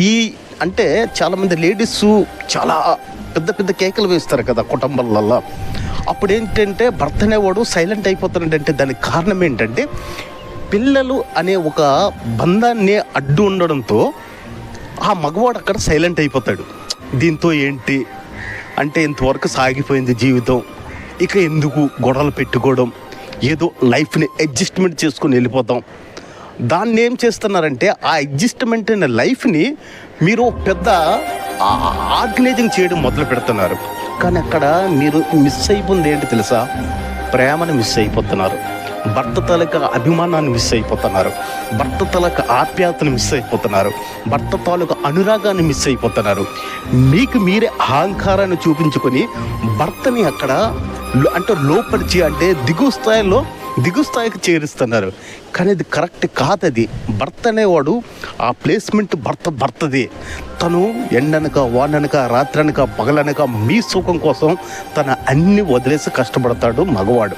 ఈ అంటే చాలామంది లేడీస్ చాలా పెద్ద పెద్ద కేకలు వేస్తారు కదా కుటుంబాలలో. అప్పుడు ఏంటంటే భర్త అనేవాడు సైలెంట్ అయిపోతాడంటే దానికి కారణం ఏంటంటే పిల్లలు అనే ఒక బంధాన్ని అడ్డు ఉండడంతో ఆ మగవాడు అక్కడ సైలెంట్ అయిపోతాడు. దీంతో ఏంటి అంటే ఇంతవరకు సాగిపోయింది జీవితం, ఇక ఎందుకు గొడవలు పెట్టుకోవడం, ఏదో లైఫ్ని అడ్జస్ట్మెంట్ చేసుకొని వెళ్ళిపోతాం. దాన్ని ఏం చేస్తున్నారంటే ఆ అడ్జస్ట్మెంట్ అనే లైఫ్ని మీరు పెద్ద ఆర్గనైజింగ్ చేయడం మొదలు పెడుతున్నారు. కానీ అక్కడ మీరు మిస్ అయిపోయింది ఏంటి తెలుసా? ప్రేమను మిస్ అయిపోతున్నారు, భర్త తాలూకా అభిమానాన్ని మిస్ అయిపోతున్నారు, భర్త తాలూకా ఆప్యాయతను మిస్ అయిపోతున్నారు, భర్త తాలూకా అనురాగాన్ని మిస్ అయిపోతున్నారు. మీకు మీరే అహంకారాన్ని చూపించుకొని భర్తని అక్కడ అంటే లోపరిచి అంటే దిగు స్థాయికి చేరుస్తున్నారు. కానీ అది కరెక్ట్ కాదు. అది భర్త అనేవాడు ఆ ప్లేస్మెంట్ భర్తది. తను ఎండనక వాననక రాత్రనక పగలనక మీ సుఖం కోసం తన అన్ని వదిలేసి కష్టపడతాడు మగవాడు.